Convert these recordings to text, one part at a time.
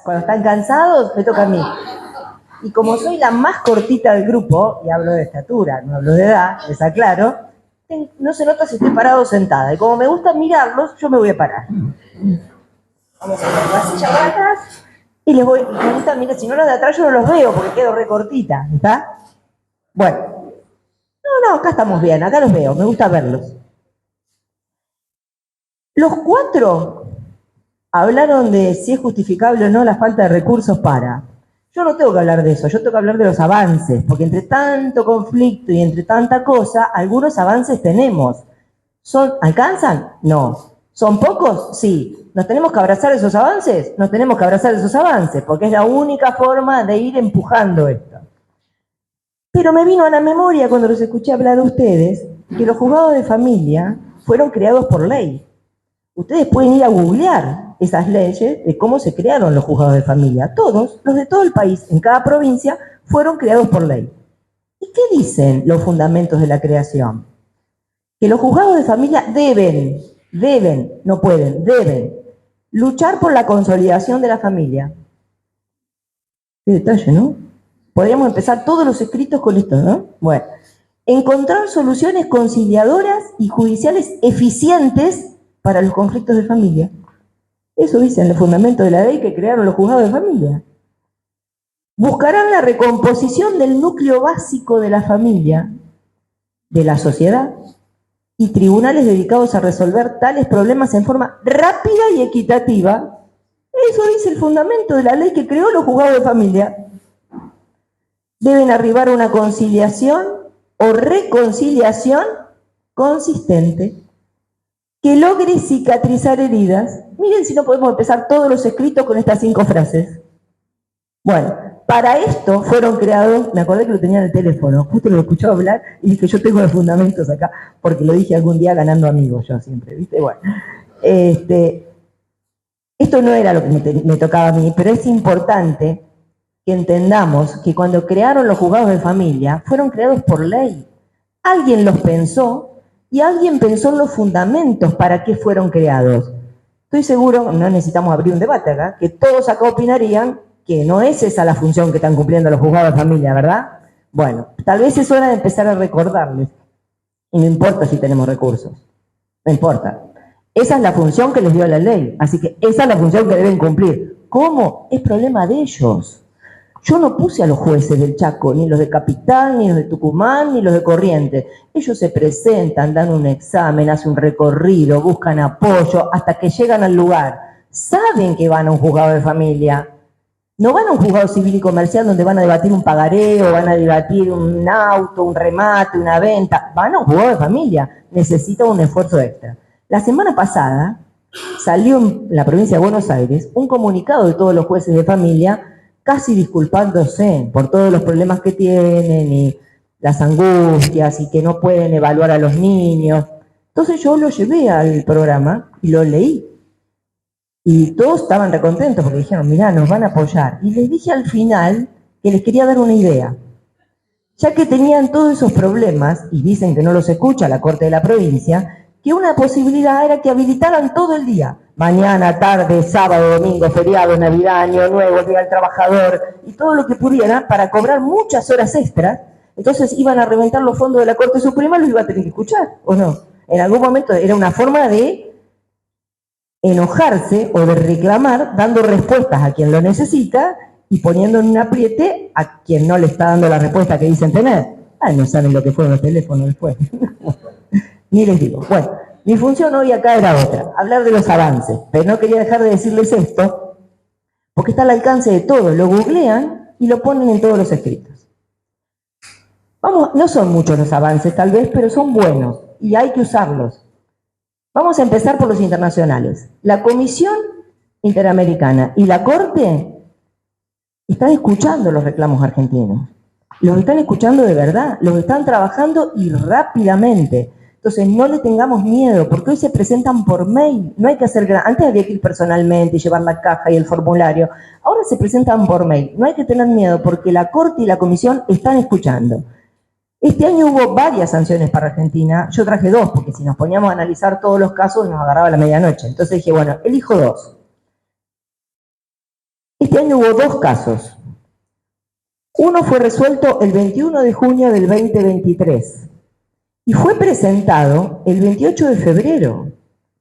Cuando están cansados, me toca a mí. Y como soy la más cortita del grupo, y hablo de estatura, no hablo de edad, les aclaro, no se nota si estoy parado o sentada. Y como me gusta mirarlos, yo me voy a parar. Vamos a poner la silla para atrás y les voy, me gusta, mira, si no los de atrás yo no los veo porque quedo recortita, ¿está? Bueno, no, acá estamos bien, acá los veo, me gusta verlos. Los cuatro hablaron de si es justificable o no la falta de recursos para. Yo no tengo que hablar de eso, yo tengo que hablar de los avances, porque entre tanto conflicto y entre tanta cosa, algunos avances tenemos. ¿Alcanzan? No. ¿Son pocos? Sí. ¿Nos tenemos que abrazar esos avances? Nos tenemos que abrazar esos avances, porque es la única forma de ir empujando esto. Pero me vino a la memoria cuando los escuché hablar a ustedes, que los juzgados de familia fueron creados por ley. Ustedes pueden ir a googlear esas leyes de cómo se crearon los juzgados de familia. Todos, los de todo el país, en cada provincia, fueron creados por ley. ¿Y qué dicen los fundamentos de la creación? Que los juzgados de familia deben, no pueden, deben, luchar por la consolidación de la familia. Qué detalle, ¿no? Podríamos empezar todos los escritos con esto, ¿no? Bueno, encontrar soluciones conciliadoras y judiciales eficientes para los conflictos de familia. Eso dicen los fundamentos de la ley que crearon los juzgados de familia. Buscarán la recomposición del núcleo básico de la familia, de la sociedad, y tribunales dedicados a resolver tales problemas en forma rápida y equitativa. Eso dice el fundamento de la ley que creó los juzgados de familia. Deben arribar a una conciliación o reconciliación consistente que logre cicatrizar heridas. Miren si no podemos empezar todos los escritos con estas 5 frases. Bueno, para esto fueron creados, me acordé que lo tenía en el teléfono, justo lo escuchaba hablar y dije, yo tengo los fundamentos acá, porque lo dije algún día ganando amigos yo siempre, ¿viste? Bueno, esto no era lo que me tocaba a mí, pero es importante que entendamos que cuando crearon los juzgados de familia, fueron creados por ley. Alguien los pensó y alguien pensó en los fundamentos para qué fueron creados. Estoy seguro, no necesitamos abrir un debate acá, que todos acá opinarían que no es esa la función que están cumpliendo los juzgados de familia, ¿verdad? Bueno, tal vez es hora de empezar a recordarles. Y no importa si tenemos recursos, no importa. Esa es la función que les dio la ley, así que esa es la función que deben cumplir. ¿Cómo? Es problema de ellos. Yo no puse a los jueces del Chaco, ni los de Capital, ni los de Tucumán, ni los de Corrientes. Ellos se presentan, dan un examen, hacen un recorrido, buscan apoyo, hasta que llegan al lugar. Saben que van a un juzgado de familia. No van a un juzgado civil y comercial donde van a debatir un pagaré o van a debatir un auto, un remate, una venta. Van a un juzgado de familia. Necesitan un esfuerzo extra. La semana pasada salió en la provincia de Buenos Aires un comunicado de todos los jueces de familia casi disculpándose por todos los problemas que tienen y las angustias y que no pueden evaluar a los niños. Entonces yo lo llevé al programa y lo leí. Y todos estaban recontentos porque dijeron, mirá, nos van a apoyar. Y les dije al final que les quería dar una idea. Ya que tenían todos esos problemas, y dicen que no los escucha la Corte de la Provincia, que una posibilidad era que habilitaran todo el día. Mañana, tarde, sábado, domingo, feriado, Navidad, Año Nuevo, Día del Trabajador, y todo lo que pudieran para cobrar muchas horas extras. Entonces iban a reventar los fondos de la Corte Suprema y los iba a tener que escuchar, ¿o no? En algún momento era una forma de enojarse o de reclamar, dando respuestas a quien lo necesita y poniendo en un apriete a quien no le está dando la respuesta que dicen tener. Ay, no saben lo que fueron los teléfonos después. Ni les digo. Bueno, mi función hoy acá era otra, hablar de los avances, pero no quería dejar de decirles esto, porque está al alcance de todos, lo googlean y lo ponen en todos los escritos. Vamos, no son muchos los avances tal vez, pero son buenos y hay que usarlos. Vamos a empezar por los internacionales. La Comisión Interamericana y la Corte están escuchando los reclamos argentinos. Los están escuchando de verdad, los están trabajando y rápidamente. Entonces no le tengamos miedo, porque hoy se presentan por mail. No hay que hacer antes había que ir personalmente y llevar la caja y el formulario. Ahora se presentan por mail. No hay que tener miedo, porque la Corte y la Comisión están escuchando. Este año hubo varias sanciones para Argentina. Yo traje 2, porque si nos poníamos a analizar todos los casos nos agarraba la medianoche. Entonces dije, bueno, elijo 2. Este año hubo 2 casos. Uno fue resuelto el 21 de junio del 2023 y fue presentado el 28 de febrero.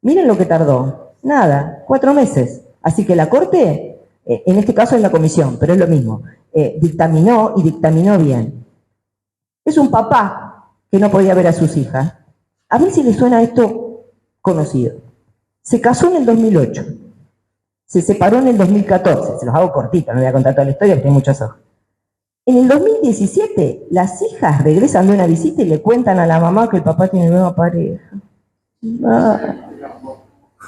Miren lo que tardó. Nada, 4 meses. Así que la Corte, en este caso es la comisión, pero es lo mismo, dictaminó y dictaminó bien. Es un papá que no podía ver a sus hijas. A ver si les suena esto conocido. Se casó en el 2008. Se separó en el 2014. Se los hago cortitos, no voy a contar toda la historia porque hay muchas hojas. En el 2017, las hijas regresan de una visita y le cuentan a la mamá que el papá tiene nueva pareja.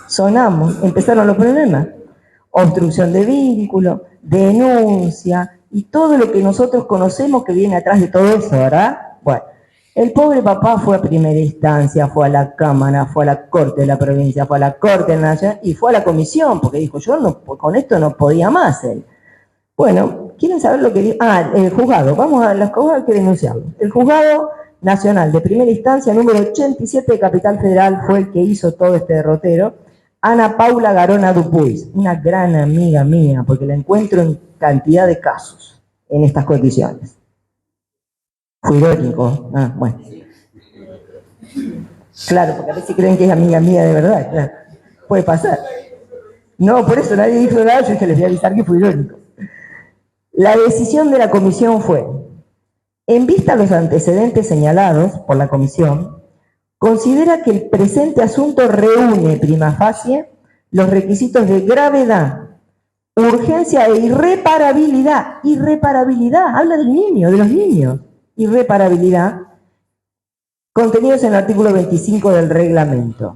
Sonamos, empezaron los problemas. Obstrucción de vínculo, denuncia y todo lo que nosotros conocemos que viene atrás de todo eso, ¿verdad? Bueno, el pobre papá fue a primera instancia, fue a la Cámara, fue a la Corte de la provincia, fue a la Corte Nacional y fue a la comisión, porque dijo, yo no, con esto no podía más él. Bueno, ¿quieren saber lo que dice? El juzgado, vamos a los juzgados, hay que denunciarlo. El juzgado nacional de primera instancia, número 87 de Capital Federal, fue el que hizo todo este derrotero. Ana Paula Garona Dupuis, una gran amiga mía, porque la encuentro en cantidad de casos en estas condiciones. Fue irónico. Bueno. Claro, porque a veces creen que es amiga mía de verdad, claro. Puede pasar. No, por eso nadie dijo nada, yo dije, les voy a avisar que fue irónico. La decisión de la comisión fue, en vista a los antecedentes señalados por la comisión, considera que el presente asunto reúne prima facie los requisitos de gravedad, urgencia e irreparabilidad. Irreparabilidad, habla del niño, de los niños. Irreparabilidad, contenidos en el artículo 25 del reglamento.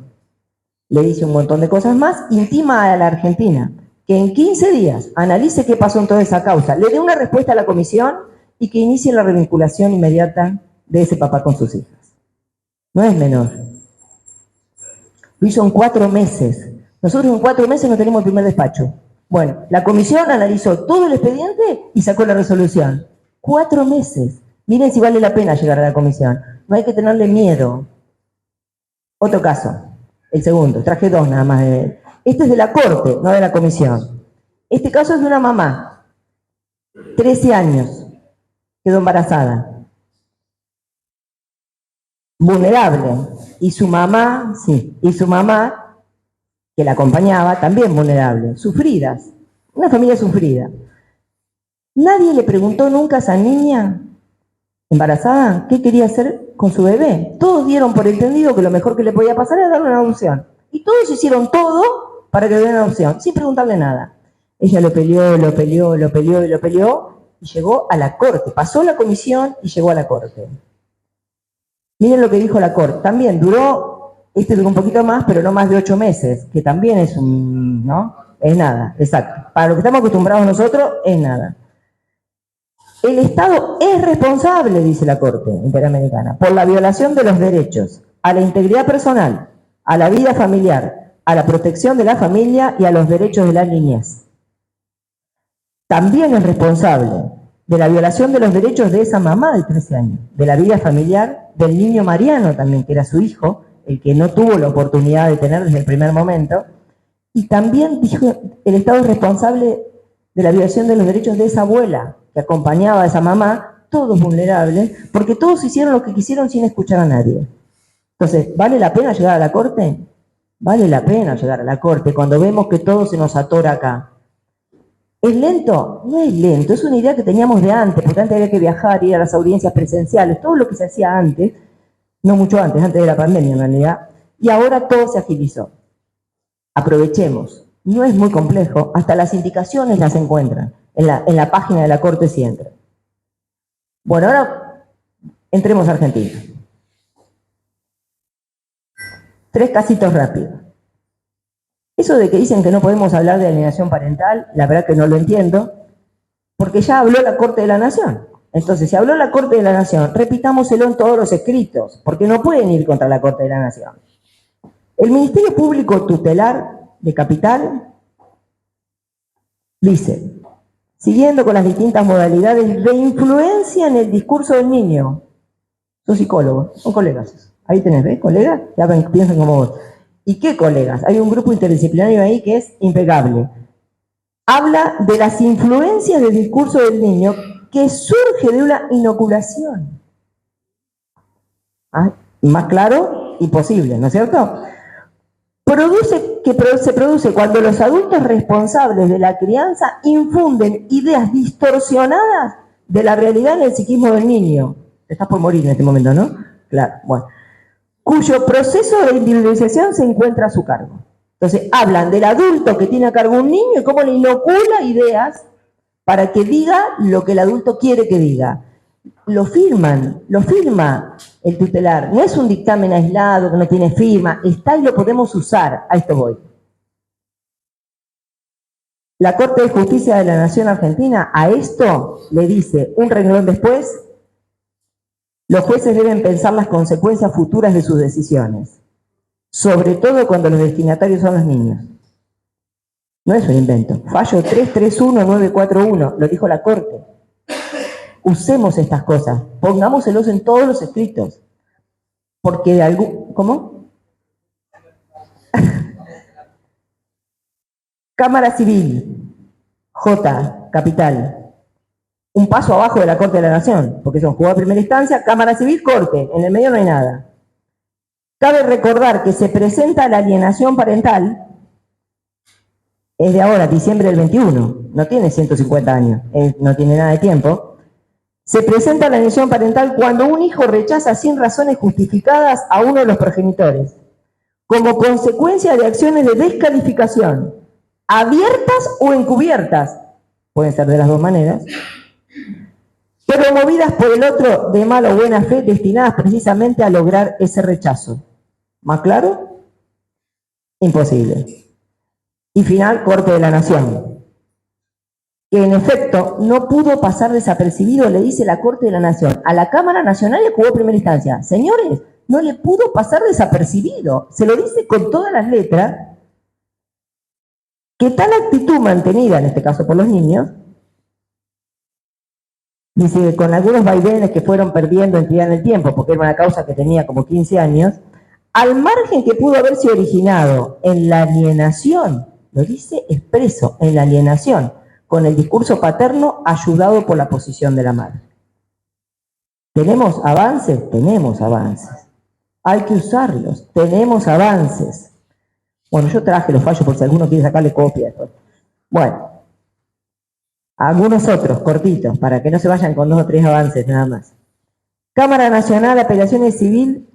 Le dice un montón de cosas más, intima a la Argentina que en 15 días analice qué pasó en toda esa causa, le dé una respuesta a la comisión y que inicie la revinculación inmediata de ese papá con sus hijas. No es menor. Lo hizo en 4 meses. Nosotros en 4 meses no tenemos el primer despacho. Bueno, la comisión analizó todo el expediente y sacó la resolución. 4 meses. Miren si vale la pena llegar a la comisión. No hay que tenerle miedo. Otro caso, el segundo, traje 2 nada más de él. Este es de la Corte, no de la comisión. Este caso es de una mamá, 13 años, quedó embarazada, vulnerable, y su mamá, que la acompañaba, también vulnerable, sufridas, una familia sufrida. Nadie le preguntó nunca a esa niña embarazada qué quería hacer con su bebé. Todos dieron por entendido que lo mejor que le podía pasar era darle una adopción. Y todos hicieron todo para que le den una adopción, sin preguntarle nada. Ella lo peleó y llegó a la Corte. Pasó la comisión y llegó a la Corte. Miren lo que dijo la Corte. También duró un poquito más, pero no más de 8 meses, que también es ¿no? Es nada, exacto. Para lo que estamos acostumbrados nosotros, es nada. El Estado es responsable, dice la Corte Interamericana, por la violación de los derechos a la integridad personal, a la vida familiar, a la protección de la familia y a los derechos de la niñez. También es responsable de la violación de los derechos de esa mamá de 13 años, de la vida familiar del niño Mariano también, que era su hijo, el que no tuvo la oportunidad de tener desde el primer momento, y también dijo, el Estado es responsable de la violación de los derechos de esa abuela, que acompañaba a esa mamá, todos vulnerables, porque todos hicieron lo que quisieron sin escuchar a nadie. Entonces, ¿vale la pena llegar a la Corte? Vale la pena llegar a la Corte cuando vemos que todo se nos atora acá. ¿Es lento? No es lento, es una idea que teníamos de antes, porque antes había que viajar, ir a las audiencias presenciales, todo lo que se hacía antes, no mucho antes de la pandemia en realidad, y ahora todo se agilizó. Aprovechemos, no es muy complejo, hasta las indicaciones las encuentran en la página de la Corte si entran. Bueno, ahora entremos a Argentina. 3 casitos rápidos. Eso de que dicen que no podemos hablar de alienación parental, la verdad que no lo entiendo, porque ya habló la Corte de la Nación. Entonces, si habló la Corte de la Nación, repitámoselo en todos los escritos, porque no pueden ir contra la Corte de la Nación. El Ministerio Público Tutelar de Capital dice, siguiendo con las distintas modalidades de influencia en el discurso del niño. Son psicólogos, son colegas. Ahí tenés, ¿ves? Colegas, ya piensan como vos. ¿Y qué colegas? Hay un grupo interdisciplinario ahí que es impecable. habla de las influencias del discurso del niño que surge de una inoculación. Más claro, imposible, ¿no es cierto? Se produce cuando los adultos responsables de la crianza infunden ideas distorsionadas de la realidad en el psiquismo del niño. Estás por morir en este momento, ¿no? Claro, bueno. Cuyo proceso de individualización se encuentra a su cargo. Entonces, hablan del adulto que tiene a cargo un niño y cómo le inocula ideas para que diga lo que el adulto quiere que diga. Lo firma el tutelar. No es un dictamen aislado que no tiene firma, está y lo podemos usar. A esto voy. La Corte de Justicia de la Nación Argentina a esto le dice, un renglón después, los jueces deben pensar las consecuencias futuras de sus decisiones, sobre todo cuando los destinatarios son los niños. No es un invento. Fallo 331941, lo dijo la Corte. Usemos estas cosas, pongámoselos en todos los escritos, porque de algún... ¿Cómo? Cámara Civil, J, capital. Un paso abajo de la Corte de la Nación, porque son juzgado de primera instancia, Cámara Civil, Corte, en el medio no hay nada. Cabe recordar que se presenta la alienación parental, es de ahora, diciembre del 21, no tiene 150 años, no tiene nada de tiempo. Se presenta la alienación parental cuando un hijo rechaza sin razones justificadas a uno de los progenitores, como consecuencia de acciones de descalificación, abiertas o encubiertas, pueden ser de las dos maneras, pero movidas por el otro de mala o buena fe, destinadas precisamente a lograr ese rechazo. ¿Más claro? Imposible. Y final, Corte de la Nación, que en efecto no pudo pasar desapercibido, le dice la Corte de la Nación a la Cámara Nacional y jugó primera instancia. Señores, no le pudo pasar desapercibido, se lo dice con todas las letras, que tal actitud mantenida, en este caso por los niños, dice, con algunos vaivenes que fueron perdiendo entidad en el tiempo, porque era una causa que tenía como 15 años, al margen que pudo haberse originado en la alienación, lo dice expreso, en la alienación, con el discurso paterno ayudado por la posición de la madre. ¿Tenemos avances? Tenemos avances. Hay que usarlos. Tenemos avances. Bueno, yo traje los fallos por si alguno quiere sacarle copia después. Bueno, algunos otros, cortitos, para que no se vayan con 2 o 3 avances nada más. Cámara Nacional de Apelaciones Civil,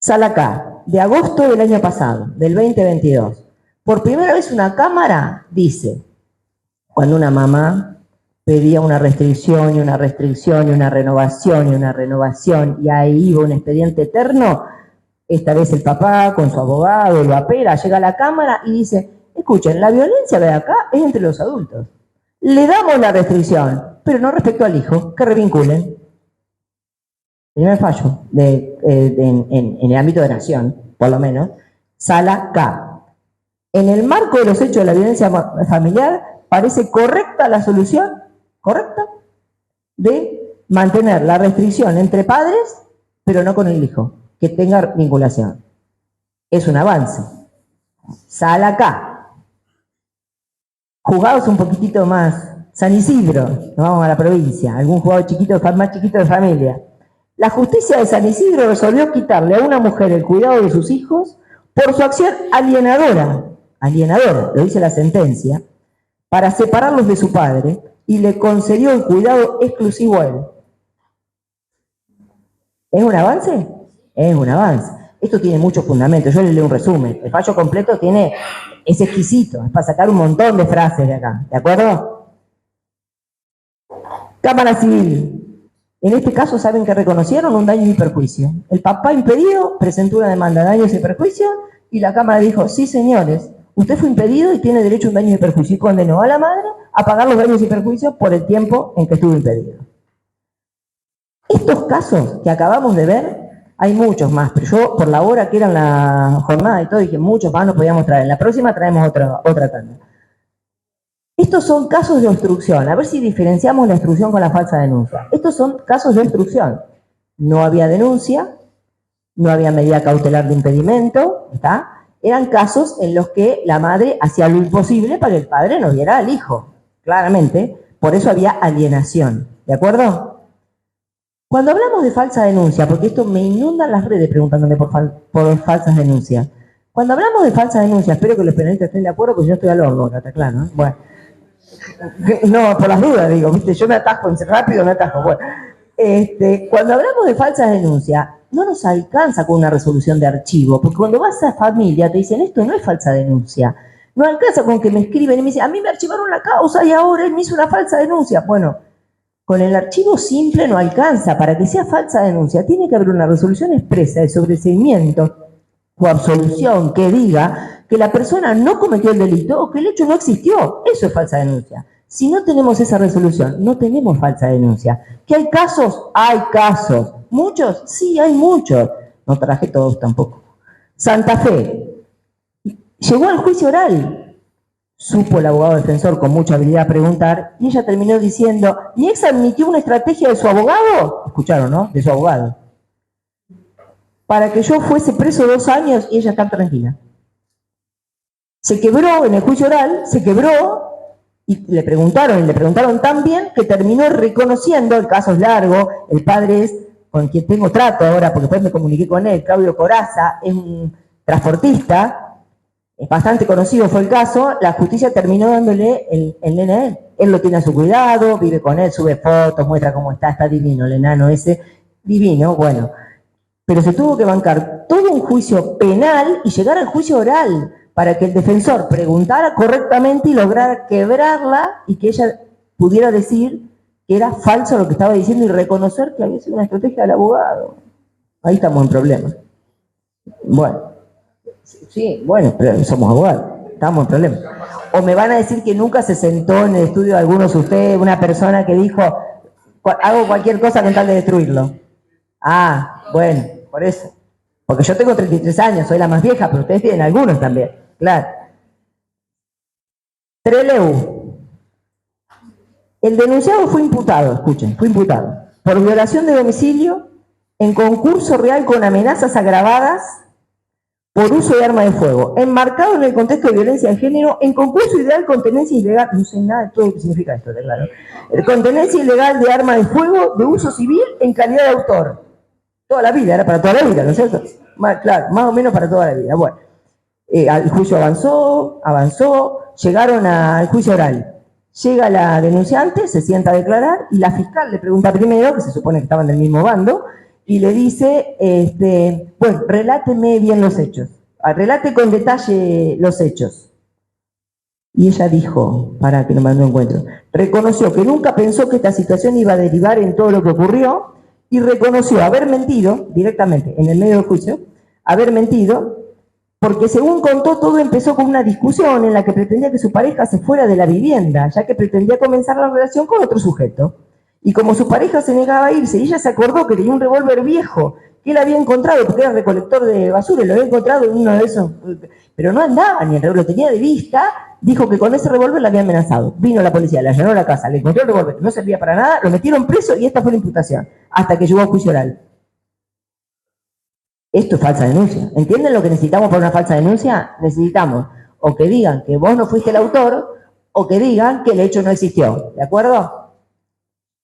Sala K, de agosto del año pasado, del 2022. Por primera vez una Cámara dice, cuando una mamá pedía una restricción y una restricción y una renovación y una renovación y ahí iba un expediente eterno, esta vez el papá con su abogado lo apela, llega a la Cámara y dice, escuchen, la violencia de acá es entre los adultos. Le damos la restricción, pero no respecto al hijo, que revinculen. Primer fallo en el ámbito de nación, por lo menos, Sala K. En el marco de los hechos de la violencia familiar, parece correcta la solución, correcta, de mantener la restricción entre padres, pero no con el hijo, que tenga vinculación. Es un avance. Sala K. Juzgados un poquitito más. San Isidro, nos vamos a la provincia, algún juzgado chiquito, más chiquito de familia. La justicia de San Isidro resolvió quitarle a una mujer el cuidado de sus hijos por su acción alienadora, lo dice la sentencia, para separarlos de su padre y le concedió el cuidado exclusivo a él. ¿Es un avance? Es un avance. Esto tiene muchos fundamentos, yo les leo un resumen. El fallo completo es exquisito, es para sacar un montón de frases de acá, ¿de acuerdo? Cámara Civil. En este caso, ¿saben que reconocieron? Un daño y perjuicio. El papá impedido presentó una demanda de daños y perjuicio y la Cámara dijo, sí señores, usted fue impedido y tiene derecho a un daño y perjuicio y condenó a la madre a pagar los daños y perjuicios por el tiempo en que estuvo impedido. Estos casos que acabamos de ver, hay muchos más, pero yo por la hora que era en la jornada y todo dije muchos más no podíamos traer. En la próxima traemos otra tanda. Estos son casos de obstrucción. A ver si diferenciamos la obstrucción con la falsa denuncia. Estos son casos de obstrucción. No había denuncia, no había medida cautelar de impedimento, ¿está? Eran casos en los que la madre hacía lo imposible para que el padre no viera al hijo, claramente. Por eso había alienación, ¿de acuerdo? Cuando hablamos de falsa denuncia, porque esto me inundan las redes preguntándome por falsas denuncias. Cuando hablamos de falsa denuncia, espero que los penalistas estén de acuerdo, porque yo estoy al horno, acá está claro, ¿no? Bueno, no, por las dudas digo, ¿viste? Yo me atajo, rápido me atajo. Bueno, cuando hablamos de falsas denuncias, no nos alcanza con una resolución de archivo, porque cuando vas a familia te dicen, esto no es falsa denuncia. No alcanza con que me escriben y me dicen, a mí me archivaron la causa y ahora él me hizo una falsa denuncia. Bueno, con el archivo simple no alcanza. Para que sea falsa denuncia, tiene que haber una resolución expresa de sobreseimiento o absolución que diga que la persona no cometió el delito o que el hecho no existió. Eso es falsa denuncia. Si no tenemos esa resolución, no tenemos falsa denuncia. ¿Que hay casos? Hay casos. ¿Muchos? Sí, hay muchos. No traje todos tampoco. Santa Fe. Llegó al juicio oral. Supo el abogado defensor con mucha habilidad preguntar y ella terminó diciendo, ¿mi ex admitió una estrategia de su abogado? Escucharon, ¿no? De su abogado. Para que yo fuese preso 2 años y ella está tranquila. Se quebró en el juicio oral, se quebró y le preguntaron tan bien que terminó reconociendo, el caso es largo, el padre es con quien tengo trato ahora, porque después me comuniqué con él, Claudio Coraza, es un transportista, es bastante conocido fue el caso, la justicia terminó dándole el nene a él. Él lo tiene a su cuidado, vive con él, sube fotos, muestra cómo está divino el enano ese, divino, bueno. Pero se tuvo que bancar todo un juicio penal y llegar al juicio oral para que el defensor preguntara correctamente y lograra quebrarla y que ella pudiera decir que era falso lo que estaba diciendo y reconocer que había sido una estrategia del abogado. Ahí estamos en problemas. Bueno, sí, bueno, pero somos abogados, estamos en problemas. O me van a decir que nunca se sentó en el estudio de algunos de ustedes una persona que dijo, hago cualquier cosa con tal de destruirlo. Ah, bueno, por eso. Porque yo tengo 33 años, soy la más vieja, pero ustedes tienen algunos también, claro. Trelew. El denunciado fue imputado, escuchen, fue imputado por violación de domicilio en concurso real con amenazas agravadas por uso de arma de fuego, enmarcado en el contexto de violencia de género, en concurso ideal con tenencia ilegal, no sé nada de todo lo que significa esto, claro, con tenencia ilegal de arma de fuego de uso civil en calidad de autor. Toda la vida, era para toda la vida, ¿no es cierto? Claro, más o menos para toda la vida. Bueno, el juicio avanzó, llegaron al juicio oral. Llega la denunciante, se sienta a declarar y la fiscal le pregunta primero, que se supone que estaban del mismo bando, y le dice, bueno, reláteme bien los hechos, relate con detalle los hechos. Y ella dijo, para que no me encuentro, reconoció que nunca pensó que esta situación iba a derivar en todo lo que ocurrió y reconoció haber mentido directamente en el medio del juicio, haber mentido, porque según contó todo empezó con una discusión en la que pretendía que su pareja se fuera de la vivienda, ya que pretendía comenzar la relación con otro sujeto. Y como su pareja se negaba a irse, y ella se acordó que tenía un revólver viejo que él había encontrado, porque era recolector de basura, lo había encontrado en uno de esos, pero no andaba ni el revólver, lo tenía de vista, dijo que con ese revólver la había amenazado. Vino la policía, le allanó la casa, le encontró el revólver, no servía para nada, lo metieron preso y esta fue la imputación, hasta que llegó al juicio oral. Esto es falsa denuncia. ¿Entienden lo que necesitamos para una falsa denuncia? Necesitamos o que digan que vos no fuiste el autor o que digan que el hecho no existió. ¿De acuerdo?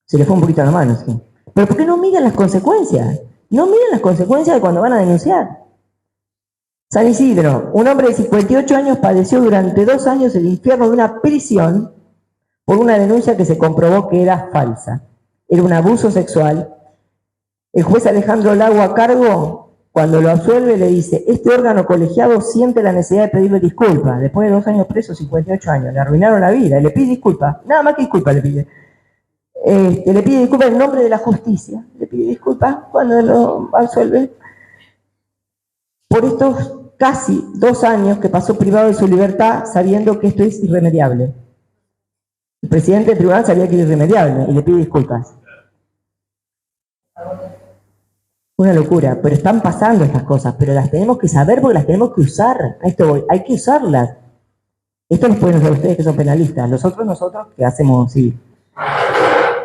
Se le fue un poquito a la mano, sí. Pero ¿por qué no miran las consecuencias? No miran las consecuencias de cuando van a denunciar. San Isidro, un hombre de 58 años padeció durante 2 años el infierno de una prisión por una denuncia que se comprobó que era falsa. Era un abuso sexual. El juez Alejandro Lago a cargo, cuando lo absuelve, le dice, este órgano colegiado siente la necesidad de pedirle disculpas. Después de 2 años preso, 58 años, le arruinaron la vida, le pide disculpas, nada más que disculpas le pide. Le pide disculpas en nombre de la justicia, le pide disculpas cuando lo absuelve por estos casi 2 años que pasó privado de su libertad sabiendo que esto es irremediable. El presidente del tribunal sabía que era irremediable y le pide disculpas. Una locura, pero están pasando estas cosas, pero las tenemos que saber porque las tenemos que usar. A esto voy, hay que usarlas. Esto los pueden usar ustedes que son penalistas, nosotros que hacemos civil.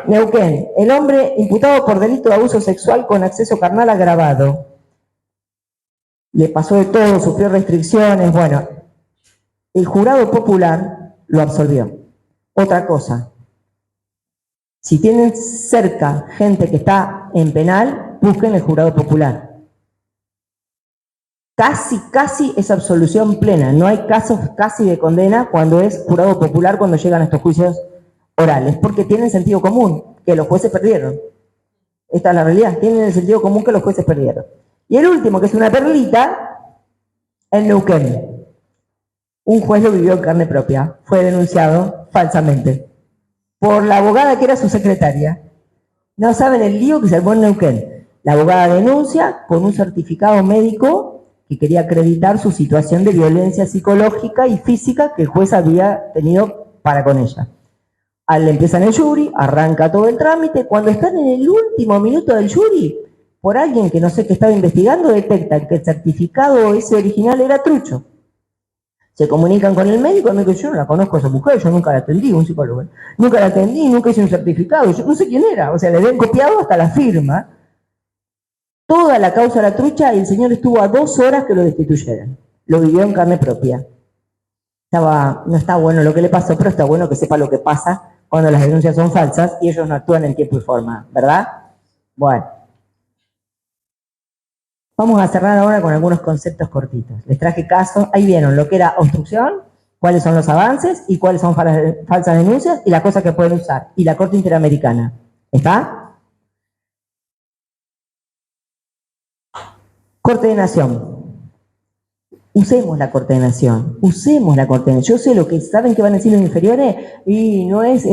Neuquén, el hombre imputado por delito de abuso sexual con acceso carnal agravado. le pasó de todo, sufrió restricciones, bueno, el jurado popular lo absolvió. Otra cosa, si tienen cerca gente que está en penal, busquen el jurado popular. Casi es absolución plena, no hay casos casi de condena cuando es jurado popular, cuando llegan a estos juicios orales, porque tienen sentido común, que los jueces perdieron. Esta es la realidad, tienen el sentido común que los jueces perdieron. Y el último, que es una perlita, el Neuquén. Un juez lo vivió en carne propia, fue denunciado falsamente por la abogada que era su secretaria. No saben el lío que se armó en Neuquén. La abogada denuncia con un certificado médico que quería acreditar su situación de violencia psicológica y física que el juez había tenido para con ella. Empiezan el jury, arranca todo el trámite. Cuando están en el último minuto del jury, por alguien que no sé qué estaba investigando, detectan que el certificado ese original era trucho. Se comunican con el médico dice, yo no la conozco a esa mujer, yo nunca la atendí, un psicólogo. Nunca la atendí, nunca hice un certificado, yo no sé quién era. O sea, le habían copiado hasta la firma. Toda la causa era trucha y el señor estuvo a 2 horas que lo destituyeran. Lo vivió en carne propia. No está bueno lo que le pasó, pero está bueno que sepa lo que pasa cuando las denuncias son falsas y ellos no actúan en tiempo y forma, ¿verdad? Bueno. Vamos a cerrar ahora con algunos conceptos cortitos. Les traje casos, ahí vieron lo que era obstrucción, cuáles son los avances y cuáles son falsas denuncias y las cosas que pueden usar. Y la Corte Interamericana. ¿Está? Corte de Nación. Usemos la Corte de Nación, usemos la Corte de Nación. Yo sé lo que saben que van a decir los inferiores y no es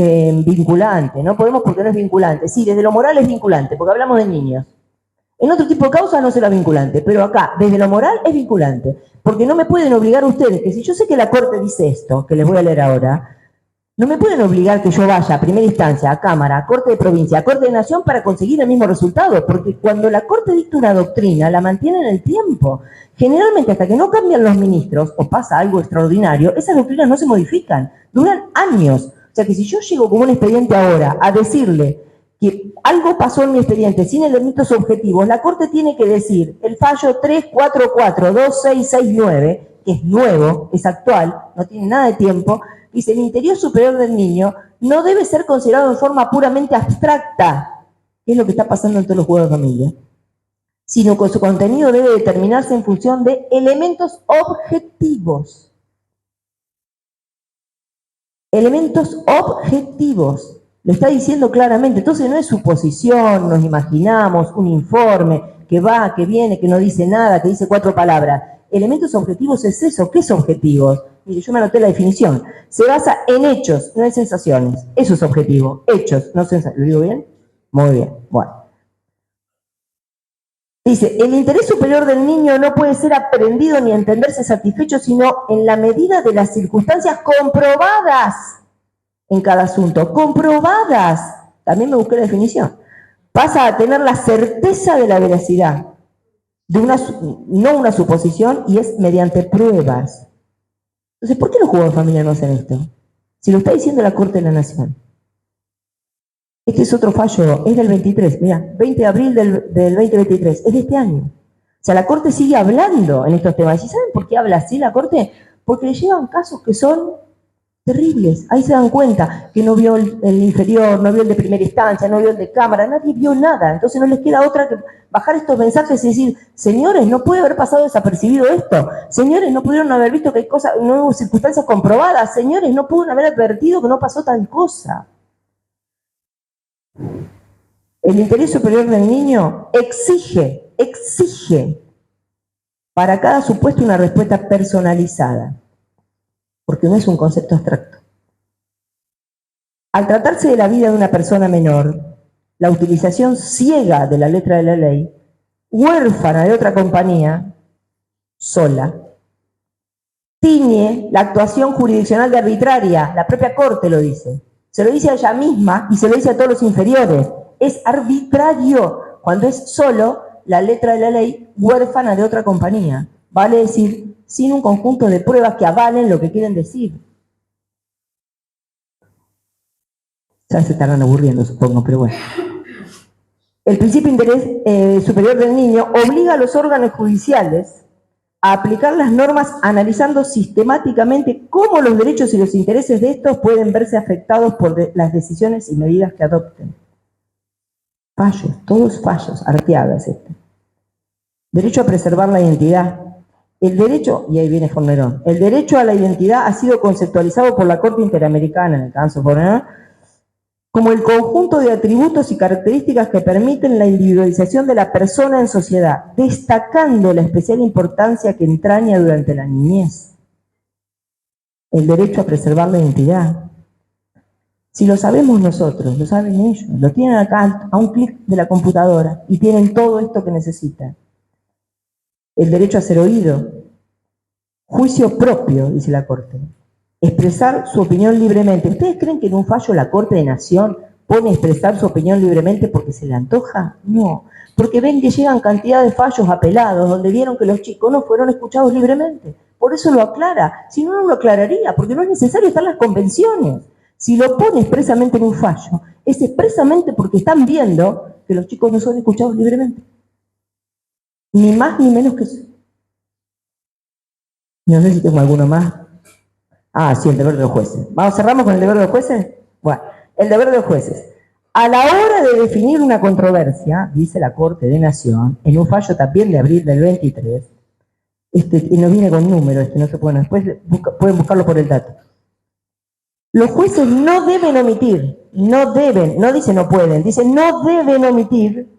vinculante, no podemos porque no es vinculante. Sí, desde lo moral es vinculante, porque hablamos de niños. En otro tipo de causas no será vinculante, pero acá, desde lo moral, es vinculante. Porque no me pueden obligar ustedes, que si yo sé que la Corte dice esto, que les voy a leer ahora, no me pueden obligar que yo vaya a primera instancia, a Cámara, a Corte de Provincia, a Corte de Nación para conseguir el mismo resultado, porque cuando la Corte dicta una doctrina, la mantiene en el tiempo. Generalmente, hasta que no cambian los ministros, o pasa algo extraordinario, esas doctrinas no se modifican, duran años. O sea que si yo llego con un expediente ahora a decirle que algo pasó en mi expediente sin elementos objetivos, la Corte tiene que decir el fallo 3442669, que es nuevo, es actual, no tiene nada de tiempo, dice el interior superior del niño no debe ser considerado en forma puramente abstracta, que es lo que está pasando en todos los juegos de familia, sino que su contenido debe determinarse en función de elementos objetivos. Elementos objetivos. Lo está diciendo claramente. Entonces no es suposición, nos imaginamos, un informe que va, que viene, que no dice nada, que dice 4 palabras. Elementos objetivos es eso. ¿Qué es objetivos? Mire, yo me anoté la definición. Se basa en hechos, no en sensaciones. Eso es objetivo. Hechos, no sensaciones. ¿Lo digo bien? Muy bien. Bueno. Dice, el interés superior del niño no puede ser aprendido ni entenderse satisfecho, sino en la medida de las circunstancias comprobadas en cada asunto. Comprobadas. También me busqué la definición. Pasa a tener la certeza de la veracidad. No una suposición, y es mediante pruebas. Entonces, ¿por qué los juegos de familia no hacen esto? Si lo está diciendo la Corte de la Nación. Este es otro fallo, es del 23, mira, 20 de abril del 2023, es de este año. O sea, la Corte sigue hablando en estos temas. ¿Y saben por qué habla así la Corte? Porque le llevan casos que son terribles. Ahí se dan cuenta que no vio el inferior, no vio el de primera instancia, no vio el de cámara, nadie vio nada. Entonces no les queda otra que bajar estos mensajes y decir, señores, no puede haber pasado desapercibido esto. Señores, no pudieron haber visto que hay cosas, no hubo circunstancias comprobadas. Señores, no pudieron haber advertido que no pasó tal cosa. El interés superior del niño exige para cada supuesto una respuesta personalizada, porque no es un concepto abstracto. Al tratarse de la vida de una persona menor, la utilización ciega de la letra de la ley, huérfana de otra compañía, sola, tiñe la actuación jurisdiccional de arbitraria, la propia Corte lo dice. Se lo dice a ella misma y se lo dice a todos los inferiores. Es arbitrario cuando es solo la letra de la ley huérfana de otra compañía. Vale decir, sin un conjunto de pruebas que avalen lo que quieren decir. Ya se estarán aburriendo, supongo, pero bueno. El principio de interés superior del niño obliga a los órganos judiciales a aplicar las normas analizando sistemáticamente cómo los derechos y los intereses de estos pueden verse afectados por las decisiones y medidas que adopten. Fallos, todos fallos, Arteaga es este. Derecho a preservar la identidad. El derecho, y ahí viene Fornerón, el derecho a la identidad ha sido conceptualizado por la Corte Interamericana, en el caso de Fornerón, como el conjunto de atributos y características que permiten la individualización de la persona en sociedad, destacando la especial importancia que entraña durante la niñez. El derecho a preservar la identidad. Si lo sabemos nosotros, lo saben ellos, lo tienen acá a un clic de la computadora y tienen todo esto que necesitan. El derecho a ser oído. Juicio propio, dice la Corte. Expresar su opinión libremente. ¿Ustedes creen que en un fallo la Corte de Nación pone a expresar su opinión libremente porque se le antoja? No, porque ven que llegan cantidad de fallos apelados donde vieron que los chicos no fueron escuchados libremente. Por eso lo aclara. Si no, no lo aclararía, porque no es necesario estar en las convenciones. Si lo pone expresamente en un fallo, es expresamente porque están viendo que los chicos no son escuchados libremente. Ni más ni menos que eso. No sé si tengo alguno más. Ah, sí, el deber de los jueces. Vamos, cerramos con el deber de los jueces. Bueno, el deber de los jueces. A la hora de definir una controversia, dice la Corte de Nación, en un fallo también de abril del 23, y no viene con número, no se puede, después pueden buscarlo por el dato. Los jueces no deben omitir, no dice no pueden, dice no deben omitir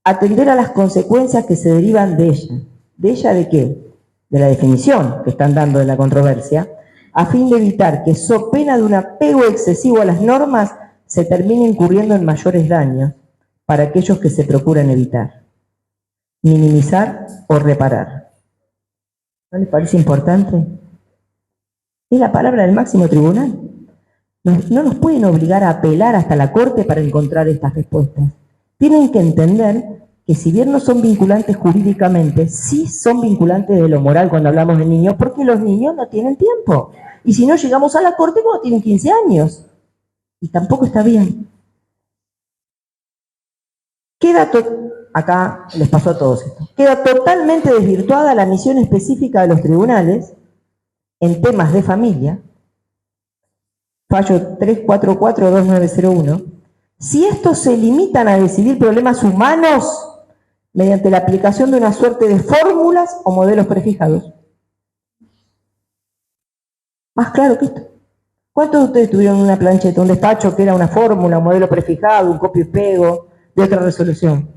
atender a las consecuencias que se derivan de ella. ¿De ella de qué? De la definición que están dando de la controversia, a fin de evitar que, so pena de un apego excesivo a las normas, se termine incurriendo en mayores daños para aquellos que se procuran evitar, minimizar o reparar. ¿No les parece importante? Es la palabra del máximo tribunal. No nos pueden obligar a apelar hasta la Corte para encontrar estas respuestas. Tienen que entender que si bien no son vinculantes jurídicamente, sí son vinculantes de lo moral cuando hablamos de niños, porque los niños no tienen tiempo. Y si no, llegamos a la Corte cuando tienen 15 años. Y tampoco está bien. Acá les pasó a todos esto. Queda totalmente desvirtuada la misión específica de los tribunales en temas de familia, fallo 344-2901, si estos se limitan a decidir problemas humanos mediante la aplicación de una suerte de fórmulas o modelos prefijados. Más claro que esto. ¿Cuántos de ustedes tuvieron una plancheta, un despacho que era una fórmula, un modelo prefijado, un copio y pego de otra resolución?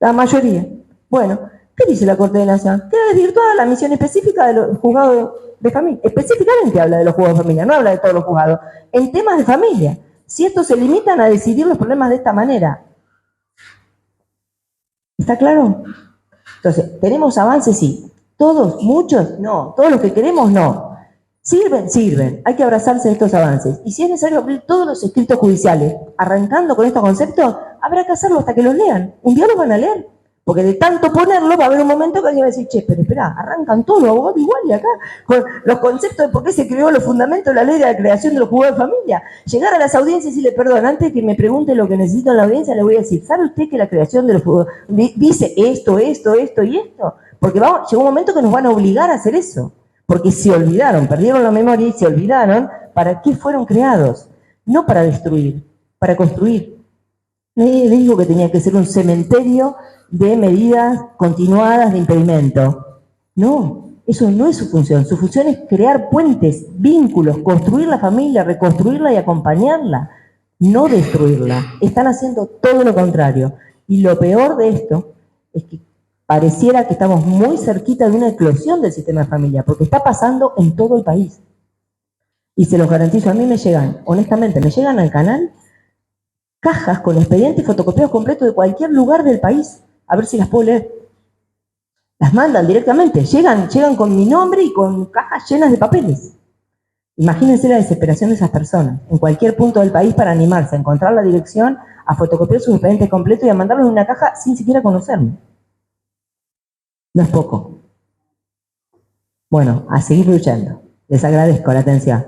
La mayoría. Bueno, ¿qué dice la Corte de Nación? Queda desvirtuada la misión específica de los juzgados de familia. Específicamente habla de los juzgados de familia, no habla de todos los juzgados. En temas de familia, si estos se limitan a decidir los problemas de esta manera. ¿Está claro? Entonces, ¿tenemos avances? Sí. ¿Todos? ¿Muchos? No. ¿Todos los que queremos? No. ¿Sirven? Sirven. Hay que abrazarse de estos avances. Y si es necesario abrir todos los escritos judiciales, arrancando con estos conceptos, habrá que hacerlo hasta que los lean. Un día los van a leer. Porque de tanto ponerlo va a haber un momento que alguien va a decir, che, pero espera, arrancan todos los abogados igual y acá, con los conceptos de por qué se creó los fundamentos de la ley de la creación de los juzgados de familia. Llegar a las audiencias y decirle, perdón, antes que me pregunte lo que necesito en la audiencia, le voy a decir, ¿sabe usted que la creación de los juzgados dice esto y esto? Porque llegó un momento que nos van a obligar a hacer eso. Porque se olvidaron, perdieron la memoria y se olvidaron para qué fueron creados. No para destruir, para construir. Le digo que tenía que ser un cementerio de medidas continuadas de impedimento. No, eso no es su función. Su función es crear puentes, vínculos, construir la familia, reconstruirla y acompañarla, no destruirla. Están haciendo todo lo contrario. Y lo peor de esto es que pareciera que estamos muy cerquita de una eclosión del sistema de familia, porque está pasando en todo el país. Y se los garantizo, a mí me llegan, honestamente, me llegan al canal cajas con expedientes fotocopiados completos de cualquier lugar del país. A ver si las puedo leer. Las mandan directamente. Llegan con mi nombre y con cajas llenas de papeles. Imagínense la desesperación de esas personas en cualquier punto del país para animarse a encontrar la dirección, a fotocopiar sus expedientes completos y a mandarlos en una caja sin siquiera conocerme. No es poco. Bueno, a seguir luchando. Les agradezco la atención.